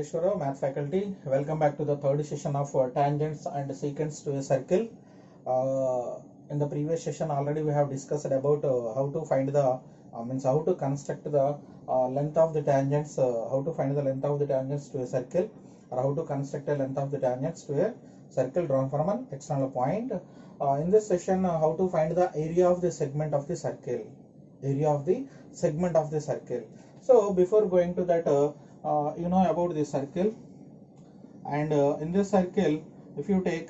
Yogeshwara, Math faculty. Welcome back to the third session of tangents and secants to a circle. In the previous session, already we have discussed about how to find the means how to construct the length of the tangents, how to find the length of the tangents to a circle, or how to construct a length of the tangents to a circle drawn from an external point. In this session, how to find the area of the segment of the circle, area of the segment of the circle. So before going to that, you know about the circle, and in this circle, if you take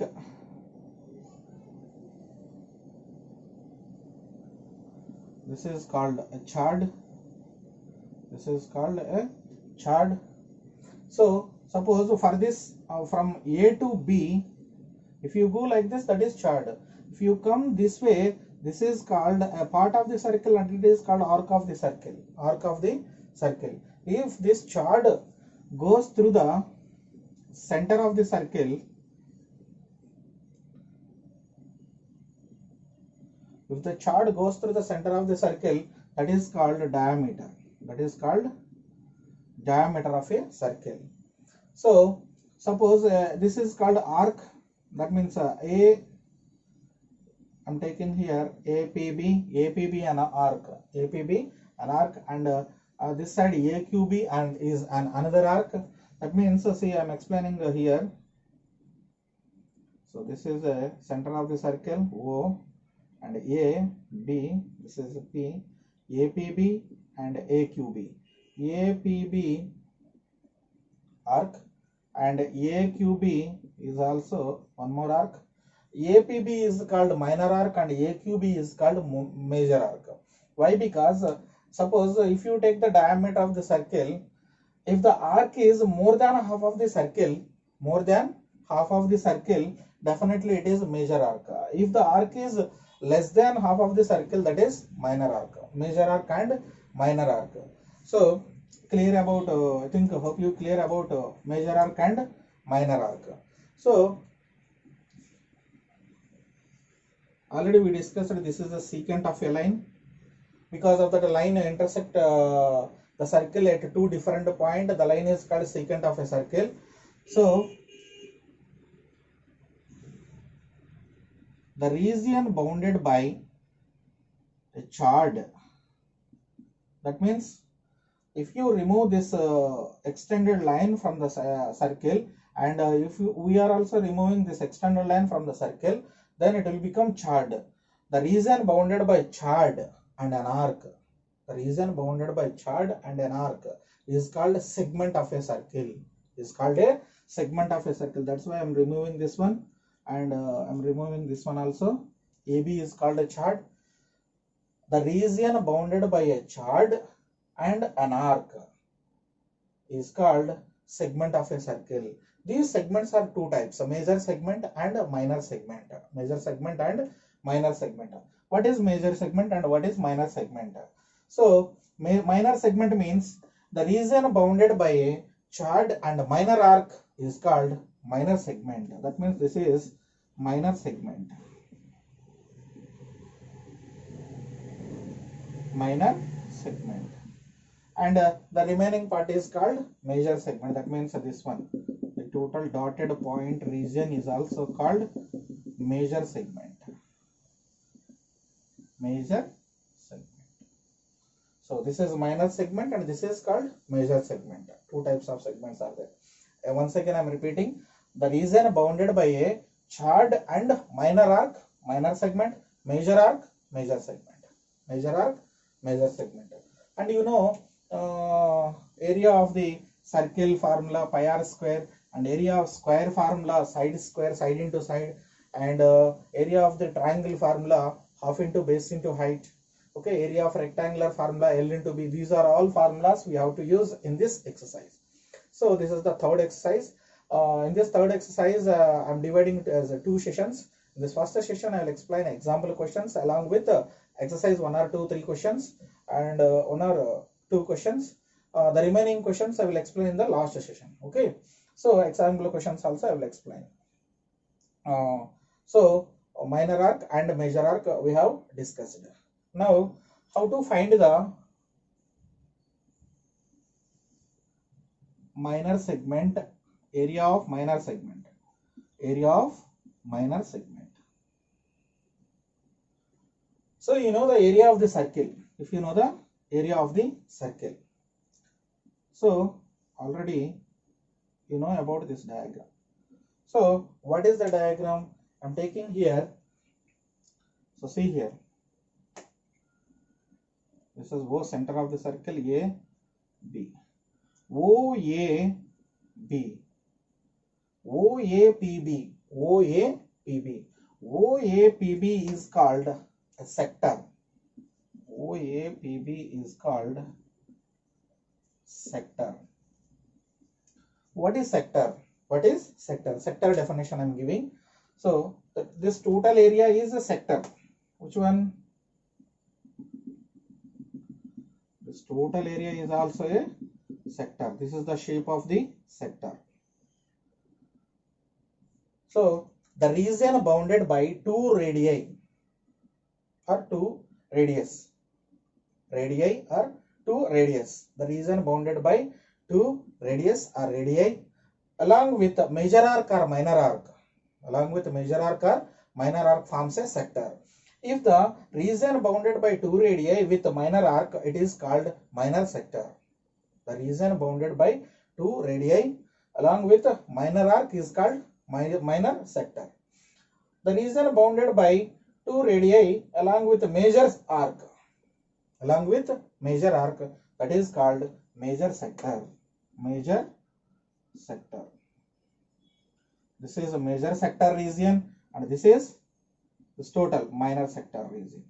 this is called a chord, this is called a chord. So suppose for this from A to B, if you go like this, that is chord. If you come this way, this is called a part of the circle and it is called arc of the circle, arc of the circle. If this chord goes through the center of the circle, if the chord goes through the center of the circle, that is called diameter, that is called diameter of a circle. So suppose this is called arc, that means I'm taking here APB an arc, APB an arc, and this side AQB and is another arc. That means see, I'm explaining here. So this is a center of the circle O, and A, B, this is P, APB and AQB. APB arc and AQB is also one more arc. APB is called minor arc and AQB is called major arc. Why? Because suppose if you take the diameter of the circle, if the arc is more than half of the circle, definitely it is major arc. If the arc is less than half of the circle, that is minor arc, major arc and minor arc. So clear about I think hope you clear about major arc and minor arc. So already we discussed this is the secant of a line. Because of that line intersect the circle at two different points, the line is called secant of a circle. So the region bounded by a chord, that means if you remove this extended line from the circle, and if we are also removing this extended line from the circle, then it will become chord. The region bounded by chord and an arc, the region bounded by chord and an arc is called segment of a circle, is called a segment of a circle. That's why I'm removing this one, and I'm removing this one also. AB is called a chord. The region bounded by a chord and an arc is called segment of a circle. These segments are two types, a major segment and a minor segment. Major segment and minor segment. What is major segment and what is minor segment? So minor segment means the region bounded by a chord and minor arc is called minor segment. That means this is minor segment. Minor segment. And the remaining part is called major segment. That means this one, the total dotted point region is also called major segment. Major segment. So this is minor segment and this is called major segment. Two types of segments are there. Once again I am repeating, the region bounded by a chord and minor arc, minor segment, major arc, major segment, major arc, major segment. And you know area of the circle formula pi r square, and area of square formula side square, side into side, and area of the triangle formula half into base into height. Okay, area of rectangular formula L into B. These are all formulas we have to use in this exercise. So this is the third exercise. In this third exercise, I'm dividing it as two sessions. In this first session, I will explain example questions along with exercise 1 or 2, 3 questions, and 1 or 2 questions. The remaining questions I will explain in the last session. Okay, so example questions also I will explain. So minor arc and major arc we have discussed. Now how to find the minor segment, area of minor segment, area of minor segment. So you know the area of the circle. If you know the area of the circle, so already you know about this diagram. So what is the diagram I'm taking here? So see here, this is O, center of the circle A, B, O A B, O A P B, O A P B, O A P B is called a sector. O A P B is called sector. What is sector? What is sector? Sector definition I am giving. So this total area is a sector. Which one? This total area is also a sector. This is the shape of the sector. So the region bounded by two radii or two radius. Radii or two radius. The region bounded by two radius or radii along with major arc or minor arc. Along with major arc or minor arc forms a sector. If the region bounded by two radii with minor arc, it is called minor sector. The region bounded by two radii along with minor arc is called minor sector. The region bounded by two radii along with major arc, that is called major sector. Major sector. This is a major sector region and this is this total minor sector region.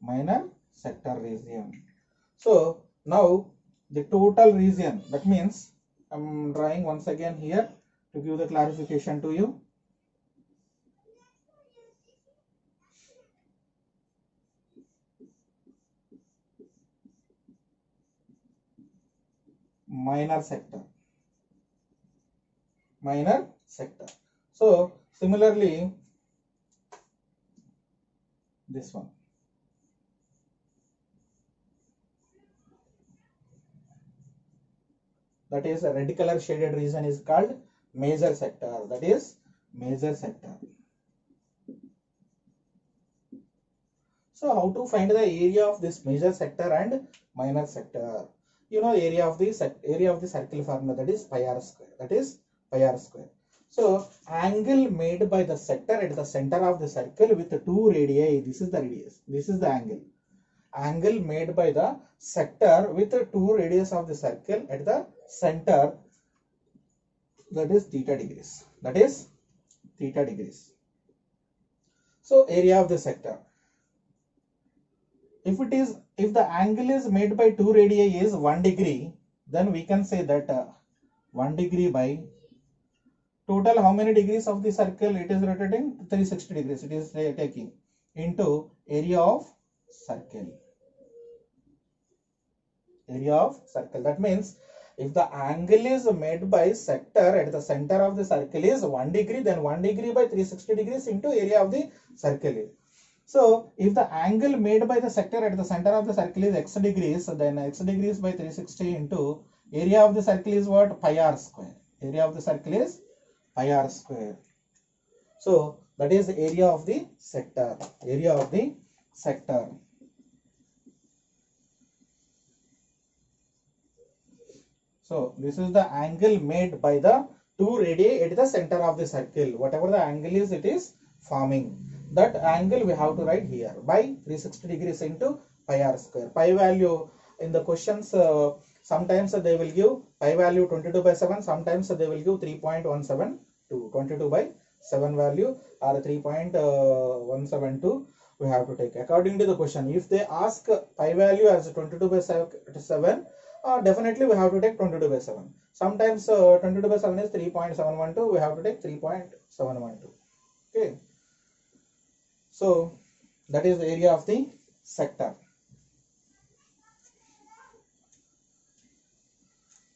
Minor sector region. So now the total region, that means I am drawing once again here to give the clarification to you. Minor sector. Minor sector. So similarly this one. That is a red color shaded region is called major sector. That is major sector. So how to find the area of this major sector and minor sector? You know area of the circle formula, that is pi r square. That is pi r square. So angle made by the sector at the center of the circle with the two radii. This is the radius. This is the angle. Angle made by the sector with the two radius of the circle at the center, that is theta degrees. That is theta degrees. So area of the sector. If the angle is made by two radii is 1 degree, then we can say that 1 degree by total how many degrees of the circle it is rotating? 360 degrees it is taking into area of circle. Area of circle. That means if the angle is made by sector at the center of the circle is 1 degree, then 1 degree by 360 degrees into area of the circle. So if the angle made by the sector at the center of the circle is x degrees, then x degrees by 360 into area of the circle is what? Pi r square. Area of the circle is pi r square. So that is the area of the sector. Area of the sector. So this is the angle made by the two radii at the center of the circle. Whatever the angle is, it is forming. That angle we have to write here by 360 degrees into pi r square. Pi value in the questions, sometimes they will give pi value 22/7, sometimes they will give 3.172, 22/7 value or 3.172 we have to take according to the question. If they ask pi value as 22/7, definitely we have to take 22/7. Sometimes 22/7 is 3.712, we have to take 3.712. Okay. So that is the area of the sector.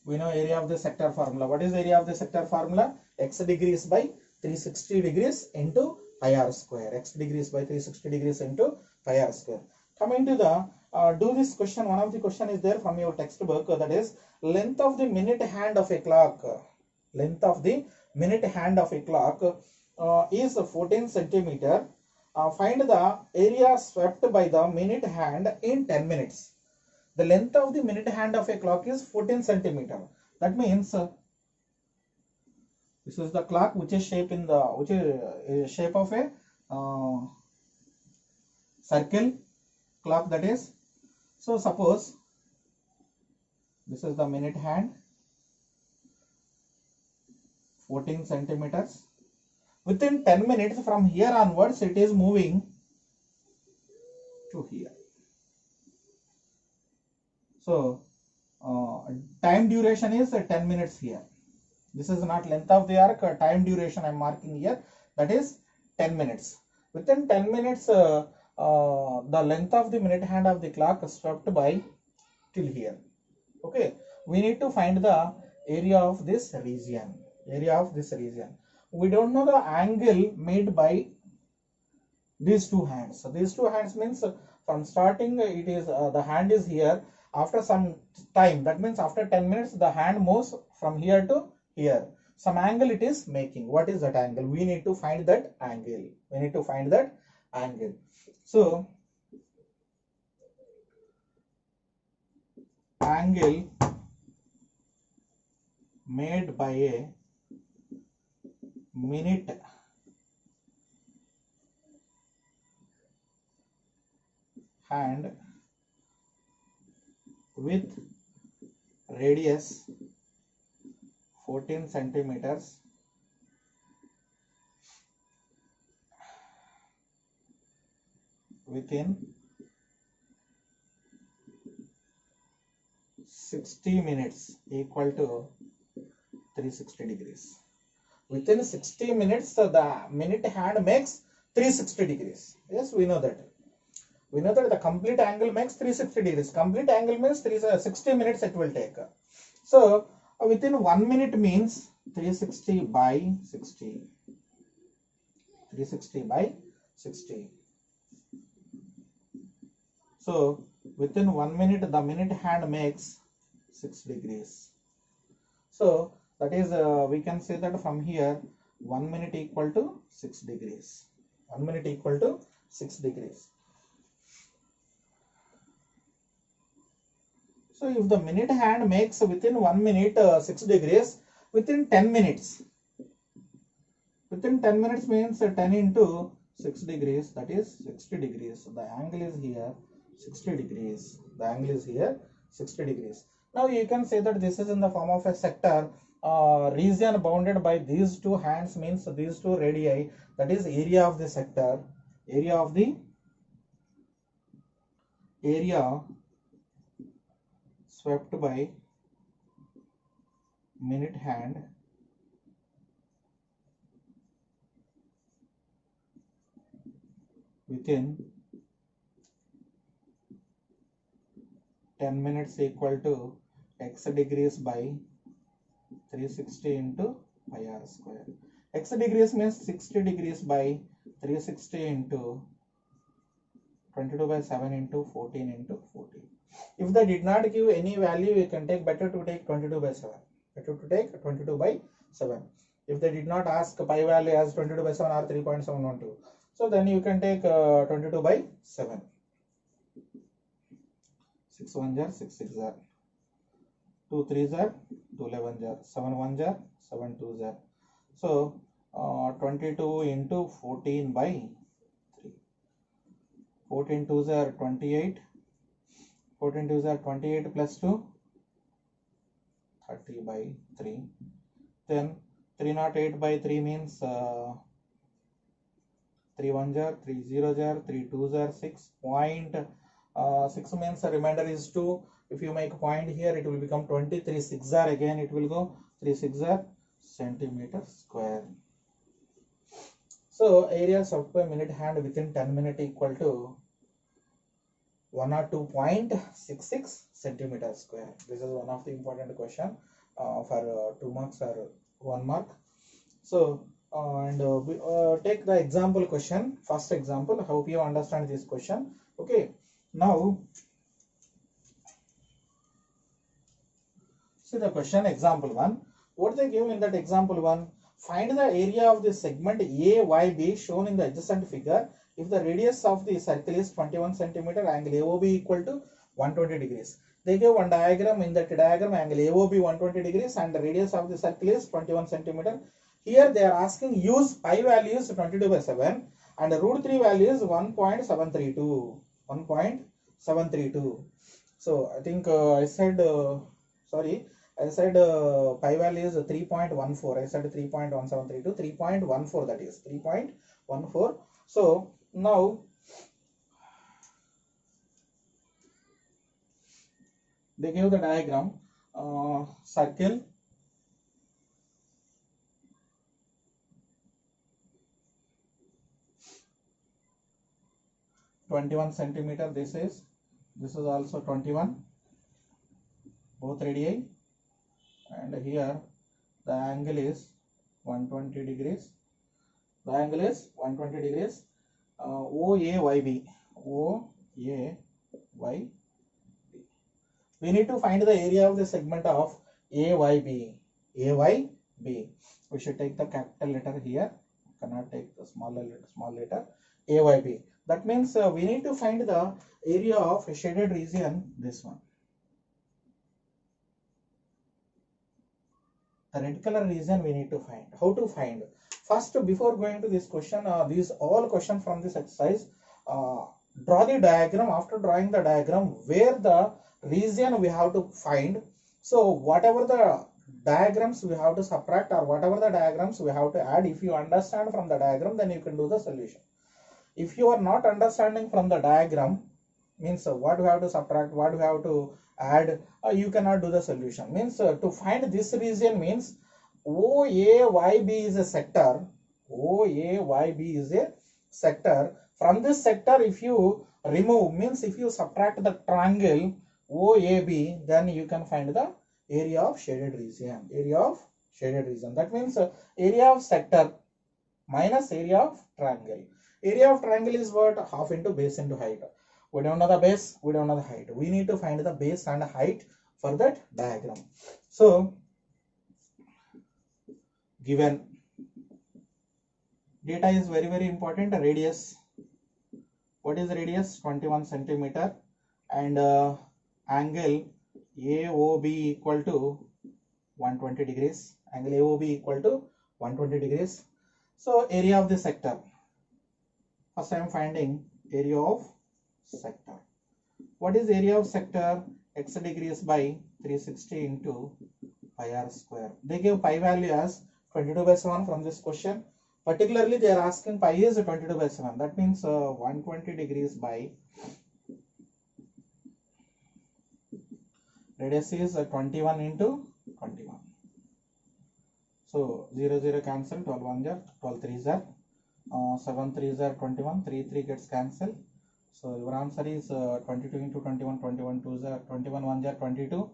We know area of the sector formula. What is the area of the sector formula? X degrees by 360 degrees into pi r square. X degrees by 360 degrees into pi r square. Coming to the do this question, one of the question is there from your textbook, that is length of the minute hand of a clock. Length of the minute hand of a clock is 14 centimeter. Find the area swept by the minute hand in 10 minutes. The length of the minute hand of a clock is 14 centimeter. That means this is the clock which is shape in the shape of a circle clock, that is. So suppose this is the minute hand, 14 centimeters. Within 10 minutes from here onwards it is moving to here. So time duration is 10 minutes here. This is not length of the arc, time duration I am marking here, that is 10 minutes. Within 10 minutes the length of the minute hand of the clock swept by till here. Okay, we need to find the area of this region. We don't know the angle made by these two hands. So these two hands means from starting it is the hand is here. After some time, that means after 10 minutes the hand moves from here to here. Some angle it is making. What is that angle? We need to find that angle. So angle made by a minute hand with radius 14 centimeters within 60 minutes equal to 360 degrees. Within 60 minutes the minute hand makes 360 degrees. Yes, we know that. We know that the complete angle makes 360 degrees. Complete angle means 60 minutes it will take. So within 1 minute means 360 by 60. 360 by 60. So within 1 minute the minute hand makes 6 degrees. So that is we can say that from here 1 minute equal to 6 degrees. 1 minute equal to 6 degrees. So if the minute hand makes within 1 minute 6 degrees, within 10 minutes means 10 into 6 degrees, that is 60 degrees. So the angle is here 60 degrees. Now you can say that this is in the form of a sector. Region bounded by these two hands means these two radii, that is area of the sector. Area swept by minute hand within 10 minutes equal to x degrees by 360 into pi r square. X degrees means 60 degrees by 360 into 22 by 7 into 14 into 14. If they did not give any value, you can take better to take 22 by 7. If they did not ask pi value as 22 by 7 or 3.712, so then you can take 22 by 7. 6 1 jar, 6 6 jar, 2 3 jar, 2 11 jar, 7 1 jar, 7 2 jar. So 22 into 14 by 3. 14 2s are 28. 14 2s are 28 plus 2, 30 by 3. Then 308 by 3 means 3 1 jar, 3 0 jar, 3 2s are 6. 6 means the remainder is 2. If you make a point here, it will become 20. 3 6 are again, it will go 3 6 are centimeter square. So area swept by minute hand within 10 minutes equal to 102.66 centimeter square. This is one of the important question for 2 marks or 1 mark. So take the example question. First example. Hope you understand this question. Okay. Now see the question, example 1. What they give in that example 1? Find the area of the segment AYB shown in the adjacent figure if the radius of the circle is 21 centimeter, angle AOB equal to 120 degrees. They give one diagram. In that diagram, angle AOB 120 degrees and the radius of the circle is 21 centimeter. Here they are asking use pi value is 22/7 and the root 3 value is 1.732. 1.732. So I think I said pi value is 3.14. I said 3.1732, 3.14, that is 3.14. So now they give the diagram, circle, (21 centimeter). This is also 21, both radii, and here the angle is 120 degrees. The angle is 120 degrees. OAYB. We need to find the area of the segment of AYB. AYB. We should take the capital letter here. Cannot take the small letter. AYB. That means we need to find the area of a shaded region. This one. The red color region we need to find. How to find? First, before going to this question, these all questions from this exercise, draw the diagram. After drawing the diagram, where the region we have to find. So whatever the diagrams we have to subtract or whatever the diagrams we have to add, if you understand from the diagram, then you can do the solution. If you are not understanding from the diagram, means what we have to subtract, what we have to add, you cannot do the solution. Means to find this region means OAYB is a sector. OAYB is a sector. From this sector, if you remove, means if you subtract the triangle OAB, then you can find the area of shaded region. Area of shaded region. That means area of sector minus area of triangle. Area of triangle is what? Half into base into height. We don't know the base, we don't know the height. We need to find the base and height for that diagram. So, given data is very important. Radius. What is the radius? 21 centimeter. And angle AOB equal to 120 degrees. Angle AOB equal to 120 degrees. So, area of the sector. First I am finding area of sector. What is area of sector? X degrees by 360 into pi r square. They give pi value as 22/7 from this question. Particularly they are asking pi is 22/7. That means 120 degrees by radius is 21 into 21. So 0 0 cancel, 12 1 jar, 12 3 jar, 7 3 jar 21, 3 3 gets cancelled. So your answer is 22 into 21, 21 2 jar, 21 1 jar 22,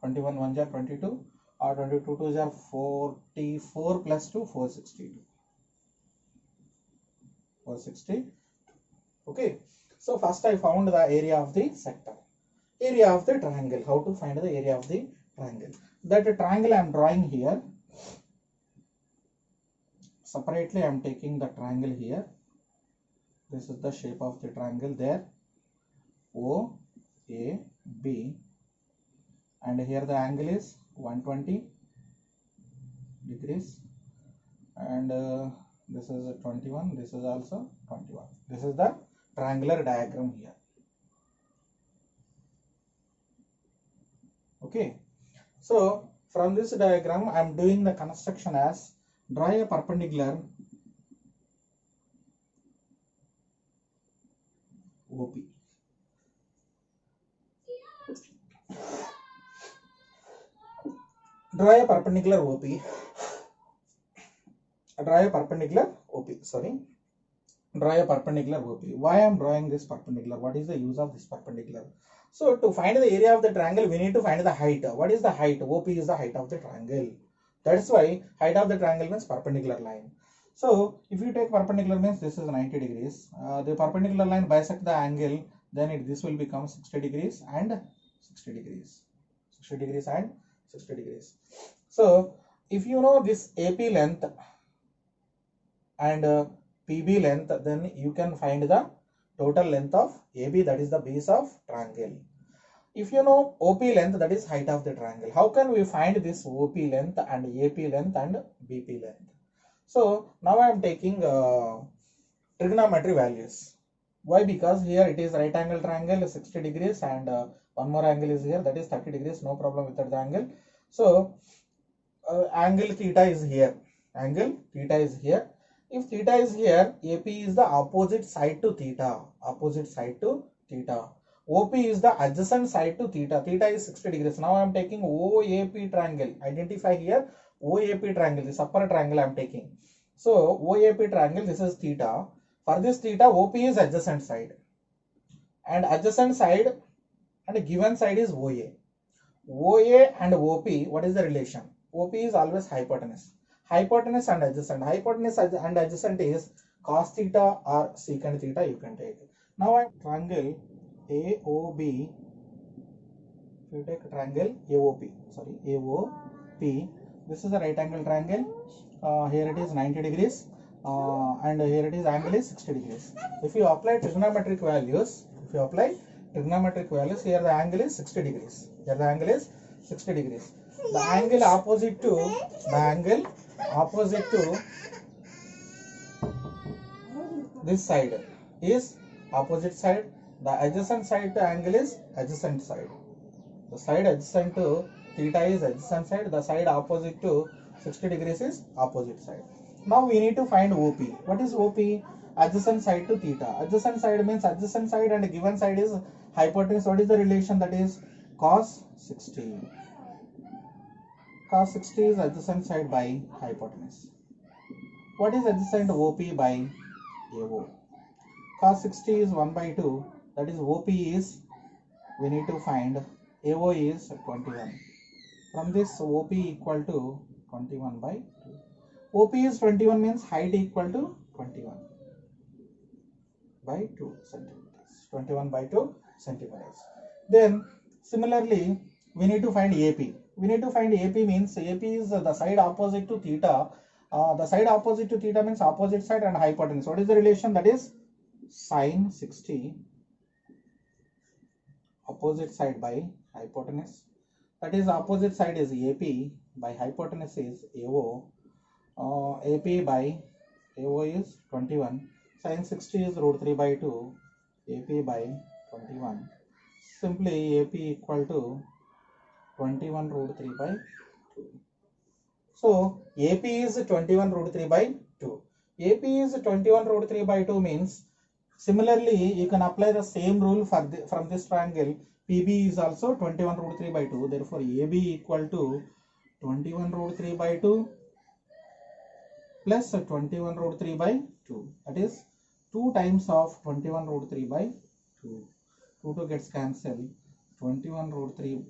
21 1 jar 22, or 22 2 jar 44 plus 2 462. 460. Okay. So first I found the area of the sector. Area of the triangle. How to find the area of the triangle? That triangle I am drawing here. Separately I am taking the triangle here. This is the shape of the triangle there. O, A, B. And here the angle is 120 degrees. And this is 21. This is also 21. This is the triangular diagram here. Okay. So from this diagram I am doing the construction as draw a perpendicular OP. Draw a perpendicular OP. Draw a perpendicular OP. Sorry. Draw a perpendicular OP. Why I am drawing this perpendicular? What is the use of this perpendicular? So to find the area of the triangle, we need to find the height. What is the height? OP is the height of the triangle. That's why height of the triangle means perpendicular line. So if you take perpendicular means this is 90 degrees. The perpendicular line bisect the angle then this will become 60 degrees and 60 degrees, 60 degrees and 60 degrees. So if you know this AP length and PB length, then you can find the total length of AB, that is the base of triangle. If you know OP length, that is height of the triangle, how can we find this OP length and AP length and BP length? So now I am taking trigonometry values. Why? Because here it is right angle triangle 60 degrees and one more angle is here, that is 30 degrees, no problem with that angle. So angle theta is here, angle theta is here. If theta is here, AP is the opposite side to theta, opposite side to theta. OP is the adjacent side to theta, theta is 60 degrees. Now I am taking OAP triangle, identify here OAP triangle, this upper triangle I am taking. So OAP triangle, this is theta. For this theta, OP is adjacent side, and adjacent side and given side is OA. OA and OP, what is the relation? OP is always hypotenuse. Hypotenuse and adjacent. Hypotenuse and adjacent is cos theta or secant theta, you can take. Now I triangle AOB. If you take triangle AOP, sorry, AOP, this is a right angle triangle. Here it is 90 degrees and here it is angle is 60 degrees. If you apply trigonometric values, here the angle is 60 degrees. Here the angle is 60 degrees. The angle opposite to this side is opposite side. The adjacent side to angle is adjacent side. The side adjacent to theta is adjacent side. The side opposite to 60 degrees is opposite side. Now we need to find OP. What is OP? Adjacent side to theta. Adjacent side means adjacent side and given side is hypotenuse. What is the relation? That is cos 60. Cos 60 is adjacent side by hypotenuse. What is adjacent OP by AO? Cos 60 is 1 by 2. That is OP is, we need to find, AO is 21. From this OP equal to 21 by 2. OP is 21 means height equal to 21 by 2 centimeters. 21 by 2 centimeters. Then similarly we need to find AP. We need to find AP means AP is the side opposite to theta. The side opposite to theta means opposite side and hypotenuse. What is the relation? That is sin 60 opposite side by hypotenuse. That is opposite side is AP by hypotenuse is AO. AP by AO is 21. Sin 60 is root 3 by 2. AP by 21. Simply AP equal to 21 root 3 by 2. So AP is 21 root 3 by 2. AP is 21 root 3 by 2 means, similarly you can apply the same rule for from this triangle. PB is also 21 root 3 by 2. Therefore AB equal to 21 root 3 by 2 plus 21 root 3 by 2. That is 2 times of 21 root 3 by 2. 2 gets cancelled. 21 root 3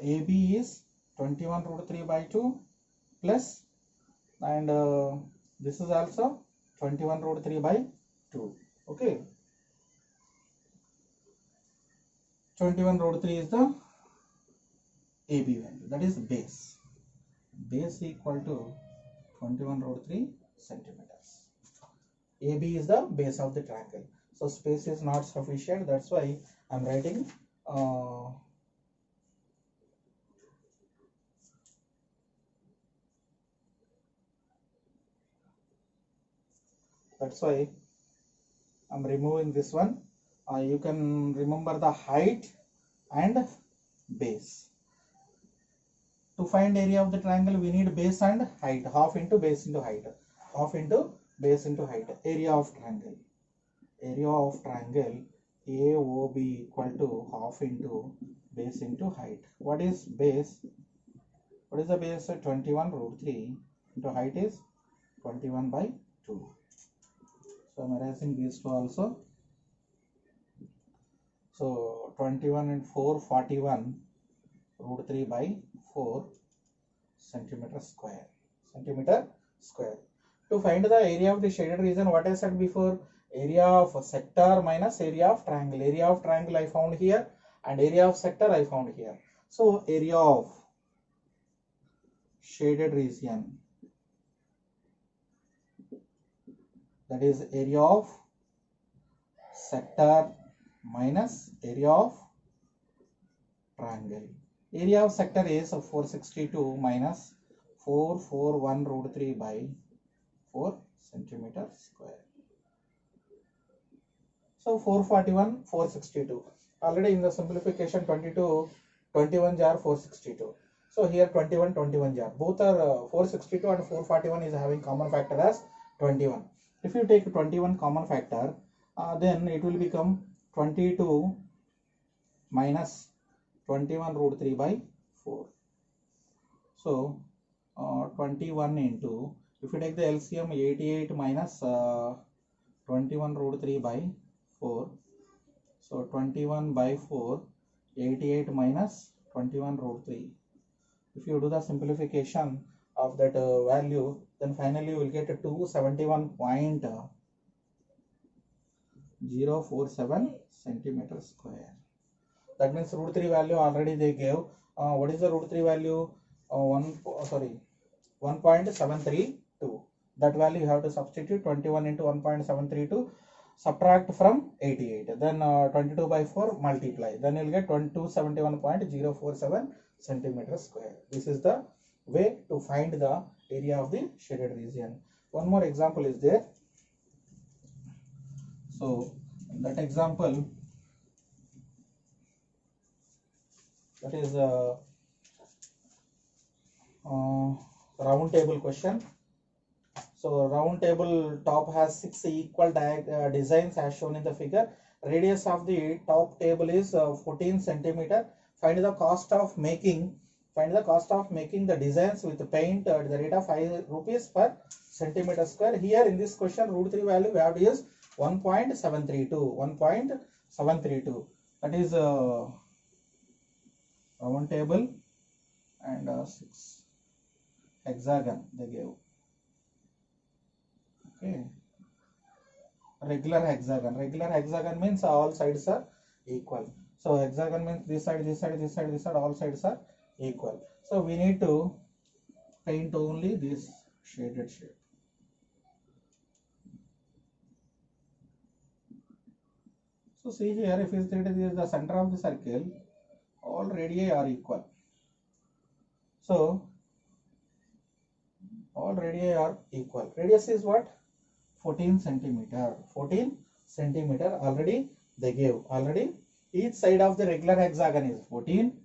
AB is 21 root 3 by 2 plus, and this is also 21 root 3 by 2. Okay, 21 root 3 is the AB value, that is base equal to 21 root 3 centimeters. AB is the base of the triangle. So space is not sufficient, that's why I am writing that's why I'm removing this one. You can remember the height and base. To find area of the triangle, we need base and height. Half into base into height. Half into base into height. Area of triangle. Area of triangle AOB equal to half into base into height. What is base? What is the base? 21 root 3 into height is 21 by 2. So I'm erasing these two also. So 21 and 4, 41 root 3 by 4 centimeter square. To find the area of the shaded region, what I said before, area of sector minus area of triangle. Area of triangle I found here and area of sector I found here. So area of shaded region, that is area of sector minus area of triangle. Area of sector is 462 minus 441 root 3 by 4 centimeter square. So 441, 462. Already in the simplification 22, 21 jar 462. So here 21, 21 jar. Both are 462 and 441 is having common factor as 21. If you take 21 common factor, then it will become 22 minus 21 root 3 by 4. So 21 into, if you take the LCM, 88 minus 21 root 3 by 4. So 21 by 4, 88 minus 21 root 3. If you do the simplification of that value, then finally you will get 271.047 centimeter square. That means root 3 value already they gave. What is the root 3 value? 1.732. That value you have to substitute 21 into 1.732, subtract from 88. Then 22 by 4 multiply. Then you will get 271.047 centimeter square. This is the way to find the area of the shaded region. One more example is there. So that example, that is a round table question. So round table top has 6 equal designs as shown in the figure. Radius of the top table is 14 centimeter. Find the cost of making the designs with paint at the rate of 5 rupees per centimeter square. Here in this question, root 3 value we have to use 1.732. That is round table and 6 hexagon they gave. Okay. Regular hexagon means all sides are equal. So hexagon means this side, all sides are equal. So we need to paint only this shaded shape. So see here, if this is the center of the circle, all radii are equal. So all radii are equal. Radius is what? 14 centimeter. 14 centimeter already they gave. Already each side of the regular hexagon is 14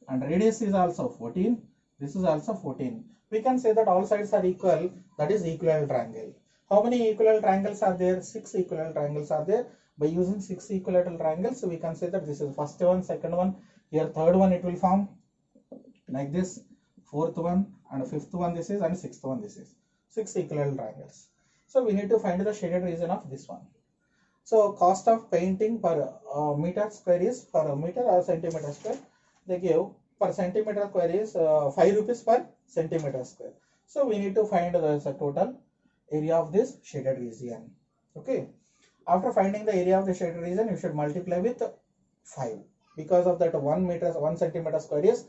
and radius is also 14. This is also 14. We can say that all sides are equal. That is equilateral triangle. How many equilateral triangles are there? 6 equilateral triangles are there. By using 6 equilateral triangles, we can say that this is first one, second one. Here third one it will form like this. Fourth one and fifth one this is, and sixth one this is. 6 equilateral triangles. So we need to find the shaded region of this one. So cost of painting per meter square is, per meter or centimeter square, they give per centimeter square is 5 rupees per centimeter square. So we need to find the total area of this shaded region. Okay. After finding the area of the shaded region, you should multiply with 5, because of that 1 centimeter square is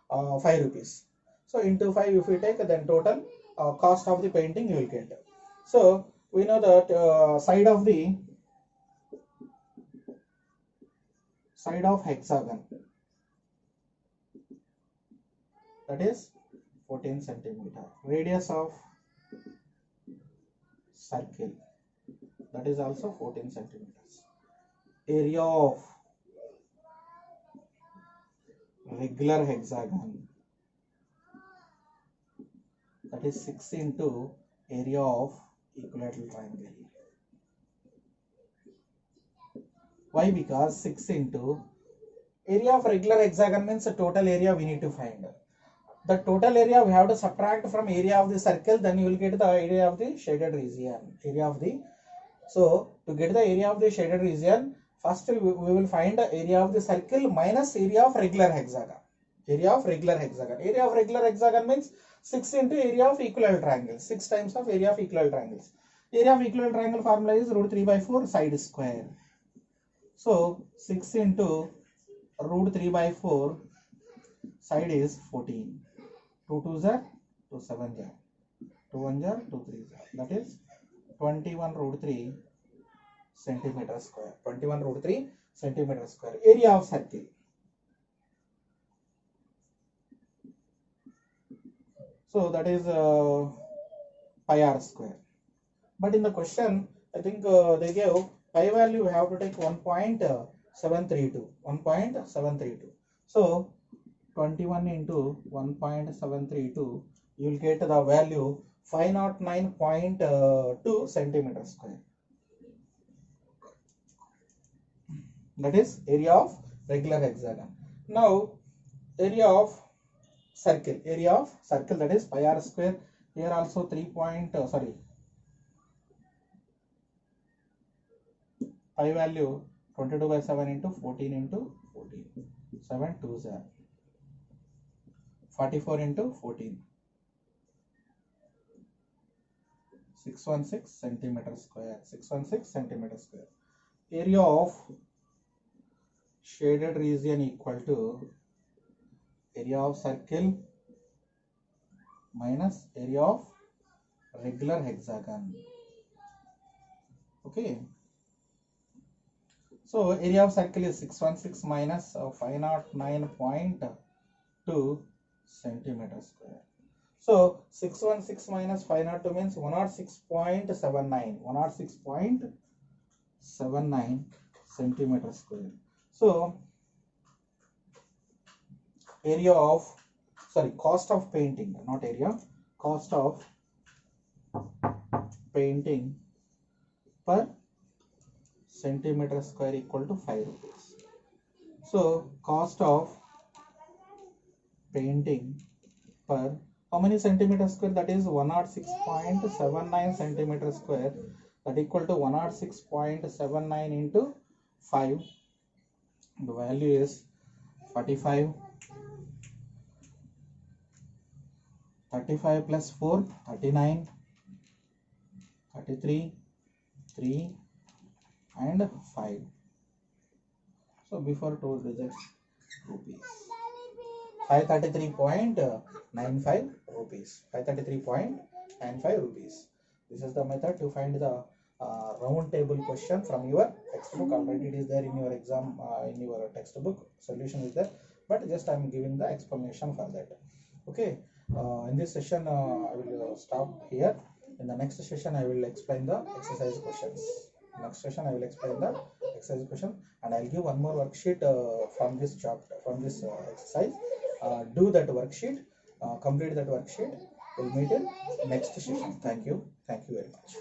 5 rupees. So into 5 if we take, then total cost of the painting you will get. So we know that side of hexagon, that is 14 centimeter. Radius of circle, that is also 14 centimeters. Area of regular hexagon, that is 6 into area of equilateral triangle. Why? Because 6 into area of regular hexagon means the total area we need to find. The total area we have to subtract from area of the circle, then you will get the area of the shaded region. So to get the area of the shaded region, first we will find the area of the circle minus area of regular hexagon. Area of regular hexagon means 6 into area of equilateral triangles. 6 times of area of equilateral triangles. Area of equilateral triangle formula is root 3 by 4 side square. So 6 into root 3 by 4 side is 14. 2 2s are 2 7s are 2 1s are 2 3s are. That is 21 root 3 centimeter square. 21 root 3 centimeter square. Area of circle. So that is pi r square. But in the question, I think they gave pi value, we have to take 1.732. 1.732. So 21 into 1.732, you will get the value 509.2 centimeter square. That is area of regular hexagon. Now area of circle, that is pi r square. Here also 3 point pi value 22 by 7 into 14 into 14. 7 2s are 44 into 14. 616 centimeter square. 616 centimeter square. Area of shaded region equal to area of circle minus area of regular hexagon. Okay. So area of circle is 616 minus 509.2 centimeter square. So 616 minus 502 means 106.79. 106.79 centimeter square. So area of cost of painting, not area, cost of painting per centimeter square equal to 5 rupees. So cost of painting per how many centimeter square? That is 106.79 centimeter square. That equal to 106.79 into 5. The value is 45. 35 plus 4, 39, 33, 3 and 5. So before 2 digits rupees. 533.95 rupees. 533.95 rupees. This is the method to find the round table question from your textbook. Already it is there in your exam, in your textbook. Solution is there, but just I am giving the explanation for that. Okay. In this session, I will stop here. In the next session, I will explain the exercise questions. Next session, I will explain the exercise question, and I'll give one more worksheet from this chapter, from this exercise. Do that worksheet, complete that worksheet. We'll meet in next session. Thank you very much.